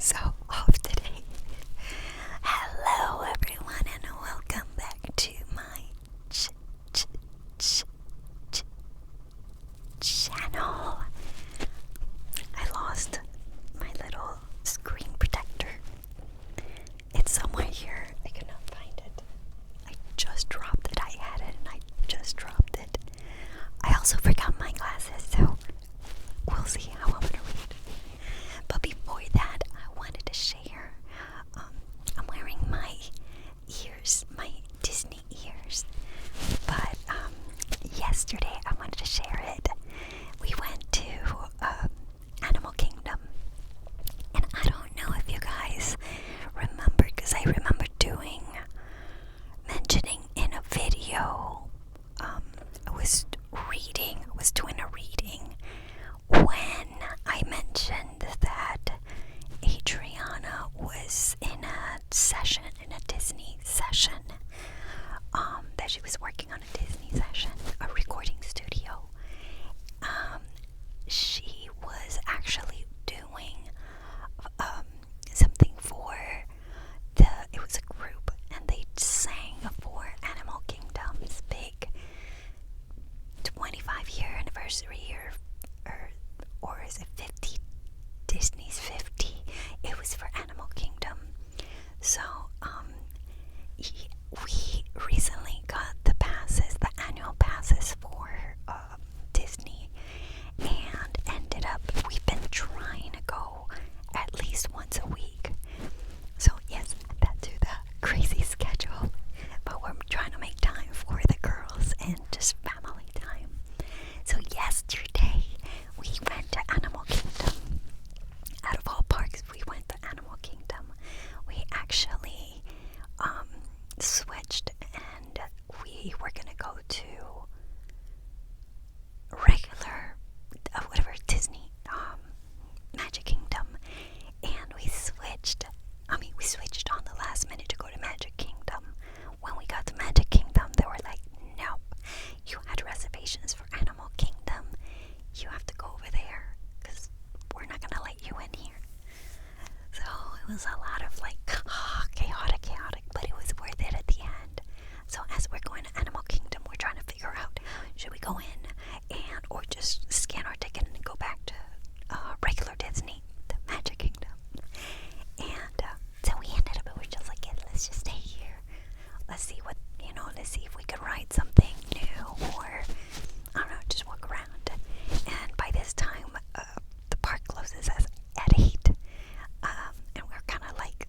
so off today. Hello everyone and welcome back to my channel. I lost my little screen protector. It's somewhere here. I cannot find it. I just dropped it. I had it and I just dropped it. I also forgot my glasses, so we'll see how I'm gonna read. But before that, I wanted to share. I'm wearing my ears, my Disney ears. But yesterday, I wanted to share it. We went to Animal Kingdom, and I don't know if you guys remember, because I remember mentioning in a video. I was doing a reading when I mentioned that Adriana was in a Disney session, that she was working on a Disney session, a recording studio. She was actually doing something for it was a group, and they sang for Animal Kingdom's big 25-year anniversary, or is it 50? Disney's 50. It was for Animal Kingdom. So we recently got the annual passes for Disney, and ended up, we've been trying to go at least once a week. So yes, add to the crazy schedule, but we're trying to make time for the girls and just family time. So yesterday we went to Animal Kingdom. Out of all parks, we went to Animal Kingdom. We actually switched, and we were gonna go to regular whatever Disney Magic Kingdom, and we switched on the last minute to go to Magic Kingdom. When we got to Magic Kingdom, they were like, nope, you had reservations for Animal Kingdom, you have to go over there because we're not gonna let you in here. So it was a lot of chaotic, but it was worth it at the end. So as we're going to Animal Kingdom, we're trying to figure out, should we go in or just scan our ticket and go back to regular Disney, the Magic Kingdom. And so we ended up, we're just like, yeah, let's just stay here. Let's see if we could ride something new, or I don't know, just walk around. And by this time, the park closes at 8. And we're kind of like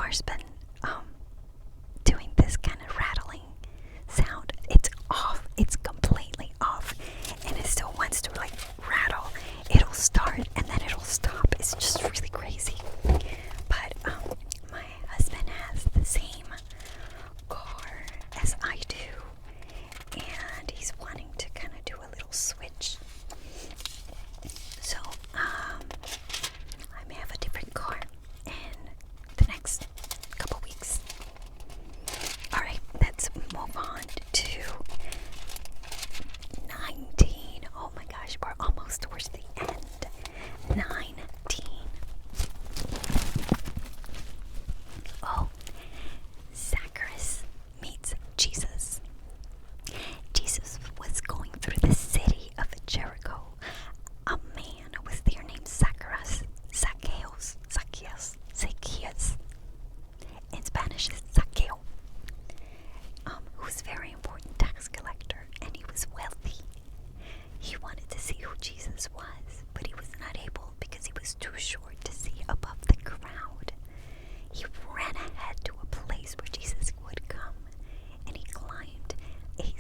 car's been doing this kind of rattling sound. It's off. It's completely off, and it still wants to like rattle. It'll start and then it'll stop. It's just really crazy. But my husband has the same car as I do, and he's wanting to kind of do a little switch. So I may have a different car in the next couple weeks. Alright, let's move on to 19. Oh my gosh, we're almost towards the end. 19. Oh, Zacchaeus meets Jesus. Jesus was going through the city of Jericho. A man was there named Zacchaeus. In Spanish, it's Zacchaeus. Who was a very important tax collector, and he was wealthy. He wanted to see who Jesus was, but he was not able because he was too short to see above the crowd. He ran ahead to a place where Jesus would come, and he climbed a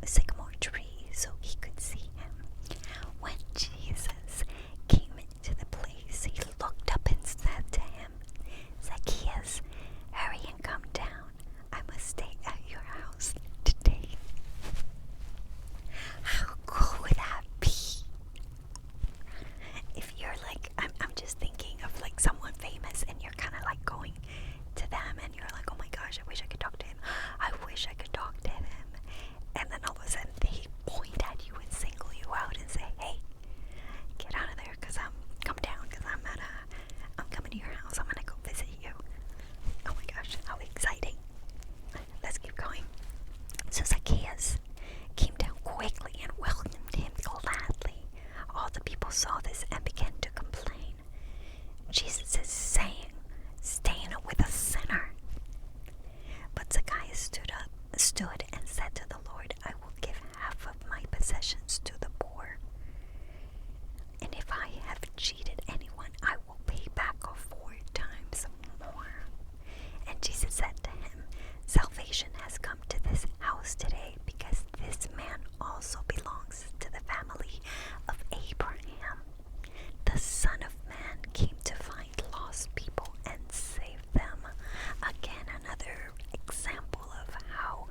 sycamore tree so he could see him. When Jesus came into the place, he looked up and said to him, "Zacchaeus, hurry and come down. I must stay at your house today." How cool would that be? If you're like, I'm just thinking of like someone famous, and you're kind of like going to them, and you're like, oh my gosh, I wish I could talk to him. I wish I could talk to him. And then all of a sudden they point at you and single you out and say, "Hey, get out of there, come down, because I'm coming to your house. I'm gonna go visit you." Oh my gosh, how exciting. Let's keep going. So Zacchaeus came down quickly and welcomed him gladly. All the people saw this and began to complain. Jesus is saying, "Staying with a sinner." But Zacchaeus stood and said to the Lord, "I will give half of my possessions to the poor. And if I have cheated anyone, I will pay back 4 times more." And Jesus said to him, "Salvation has come to this house today, because this man also belongs to the family of Abraham. The Son of Man came to find lost people and save them." Again, another example of how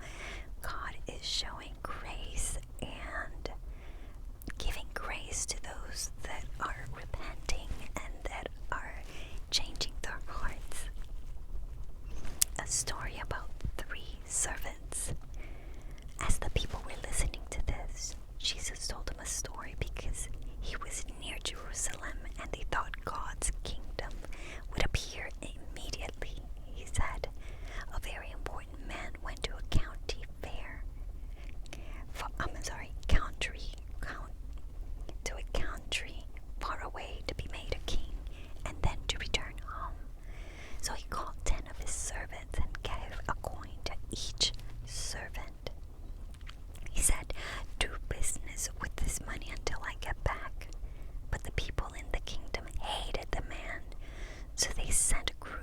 God is showing grace and giving grace to those that are repenting and that are changing their hearts. A story about 3 servants. As the people were listening to this, Jesus told them a story because he was near Jerusalem and they thought God's kingdom would appear immediately. He said, "A very important man went to a country far away to be made a king and then to return home. So he called 10 of his servants and gave a coin to each servant. He said, 'Do business with this money until I get back.' But the people in the kingdom hated the man, so they sent a group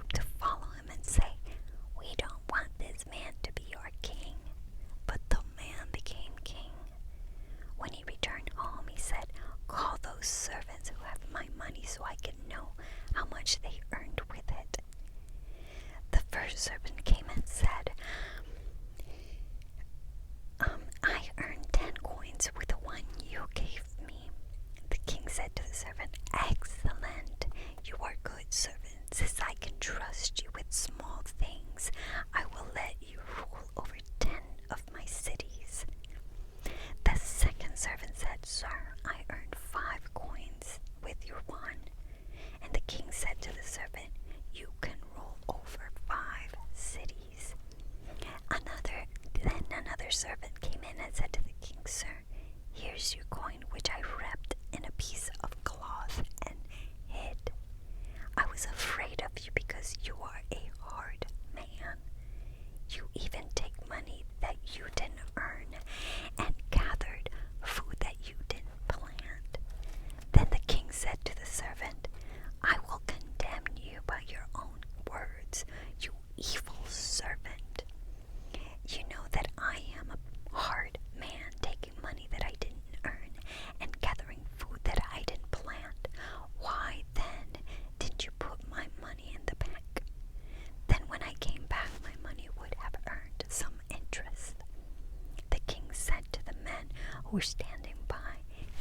were standing by,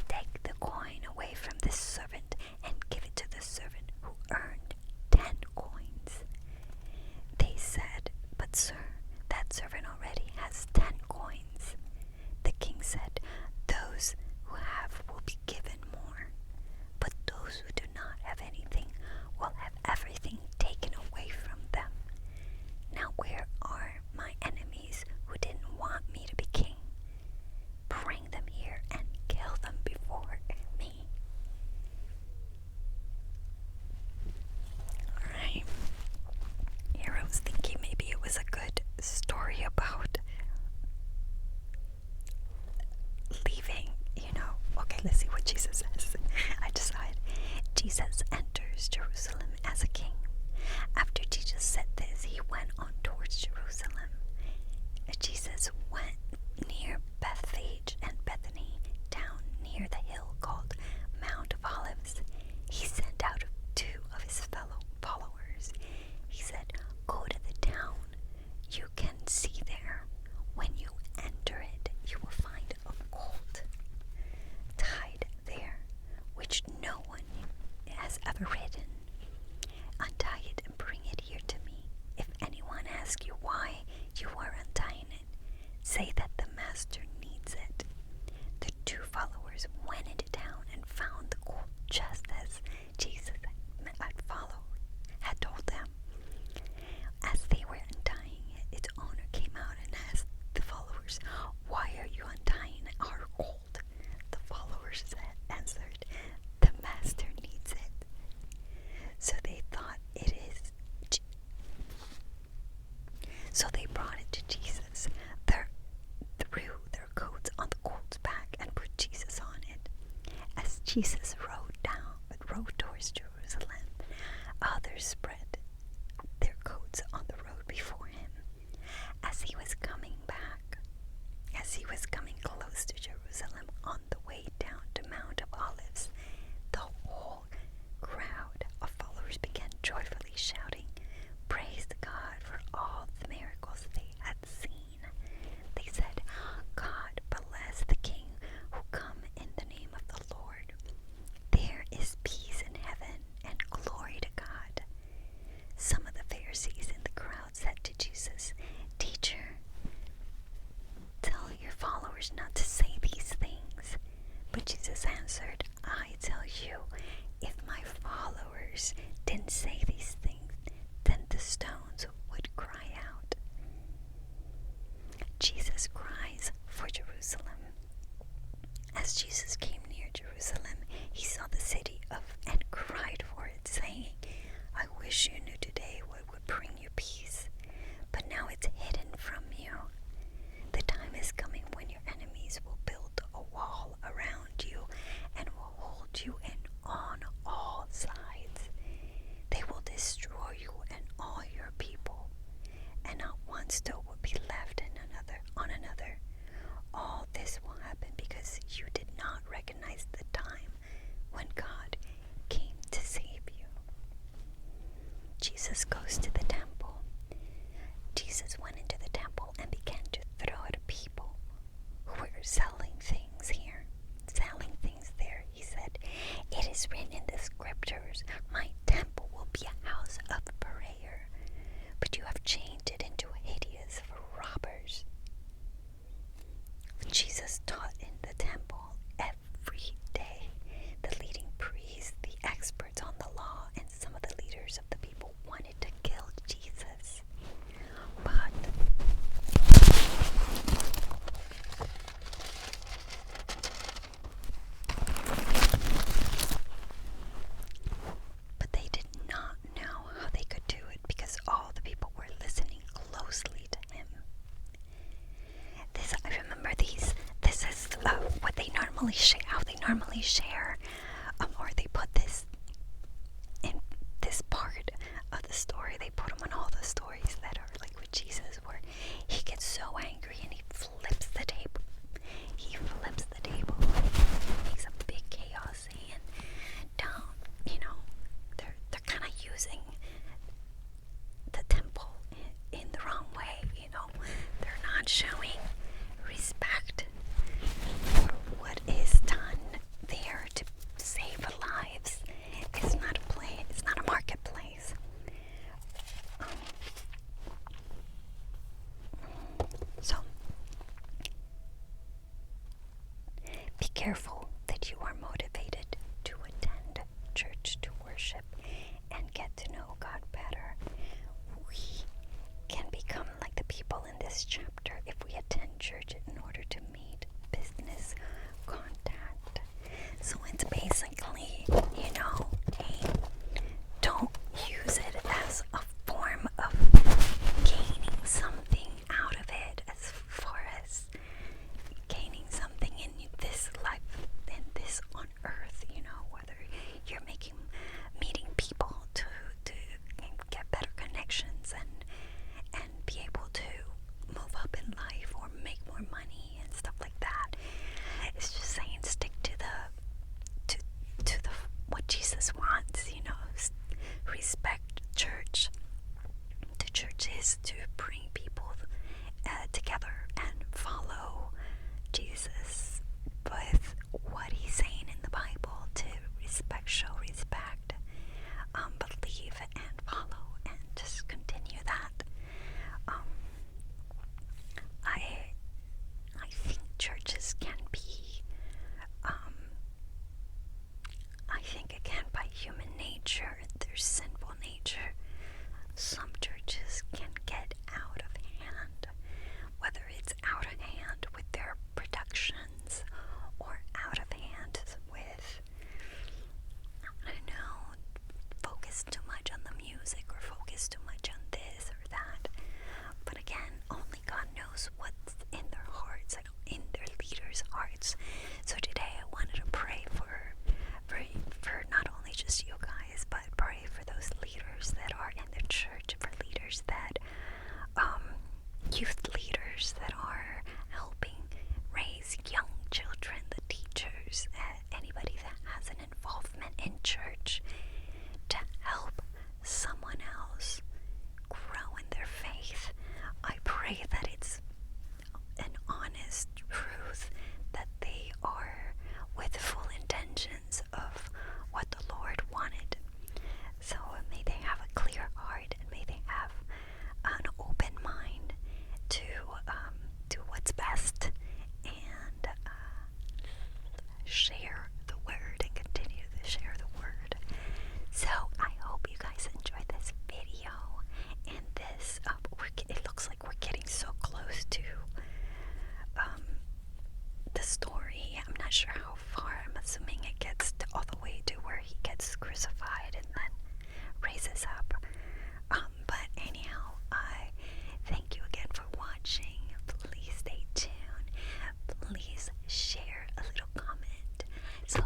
take the coin away from this servant and give it to the servant who earned 10 coins. They said, But sir, that servant already has 10 coins. The king said, Those who have will be given more, but those who do not have anything will have everything taken away from them. Now where are my enemies who didn't want me to be king? Bring them here and kill them before me. Alright. Here I was thinking maybe it was a good story about leaving, Okay, let's see what Jesus says. I decide. Jesus enters Jerusalem as a king. After Jesus said this, he went on towards Jerusalem. Jesus went near Bethphage and Bethany, down near the hill called Mount of Olives. He sent out 2 of his fellow followers. He said, Go to the town you can see there. When you enter it, you will find a colt tied there, which no one has ever ridden. Untie it and bring it here to me. If anyone asks you why you are untying it, say that the master needs it. The 2 followers went into town and found the colt just as Jesus had told them. As they were untying it, its owner came out and asked the followers, Why are you untying our colt? The followers answered, The master needs it. So they brought it to Jesus. They threw their coats on the colt's back and put Jesus on it. As Jesus rode towards Jerusalem, others spread their coats on the road before him. As he was coming close to Jerusalem on the way down to Mount of Olives, the whole crowd of followers began joyfully shouting, Praise God for all the miracles they had seen. They said, God bless the King who come in the name of the Lord. There is peace in heaven and glory to God. Some of the Pharisees in the crowd said to Jesus, Teacher, tell your followers not to say these things. But Jesus answered, I tell you, if my followers didn't say these things, then the stones would cry out. Jesus cries for Jerusalem. As Jesus came near Jerusalem, he saw the city and cried for it, saying, I wish you knew today what would bring you peace, but now it's hidden from you. The time is coming when your enemies will build a wall around you and will hold you in on all sides. They will destroy you and all your people, and not one stone will be left on another. All this will happen because you did not recognize the time when God came to save you. Jesus goes to the temple. Jesus went into the temple and began to throw at people who were selling things there. He said, It is written in the scriptures, My temple will be a house of prayer, but you have changed it into a hideous for robbers. Jesus taught in the temple every day. The leading priests, the experts on the law, and some of the leaders of the people wanted to kill Jesus. But they did not know how they could do it because all the people were listening closely to him. I remember these. This is what they normally share. How they normally share, or they put this in this part of the story. They put them on all the stories that are like with Jesus, where he gets so angry and he flips the table. Makes a big chaos, and they're kind of using the temple in the wrong way. They're not showing respect careful that you are motivated to attend church to worship and get to know God better. We can become like the people in this chapter if we attend church in order to meet business contact. So it's basically, hey, don't use it as a form of gaining something out of it, as far as gaining something in this life, in this on earth, whether you're meeting people to get better connections and be able to move up in life or make more money and stuff like that. It's just saying stick to the what Jesus wants, respect church. The church is to bring people together and follow Jesus with what he's saying in the Bible, to show respect, believe and follow, and just continue that. I think churches can be, I think again, by human nature, their sinful nature, some churches can get out of hand, whether it's out of hand with their productions or out of hand with, I don't know, focus too much on the music or focus too much on this or that. But again, only God knows what's in their hearts and in their leaders' hearts. So today I wanted to pray for not only just you guys, but pray for those leaders that are in the church, for leaders that, youth leaders that are helping raise young children, the teachers, anybody that has an involvement in church, to help someone else grow in their faith. I pray that it's an honest truth, that they are with full intentions of what the Lord wanted. So may they have a clear heart, and may they have an open mind to do what's best and share the word and continue to share the word. So I hope you guys enjoyed this video, and this it looks like we're getting so close to the story. I'm not sure how far. I'm assuming it gets to all the way to where he gets crucified and then raises up. But anyhow, I thank you again for watching. Please stay tuned. Please share a little comment. So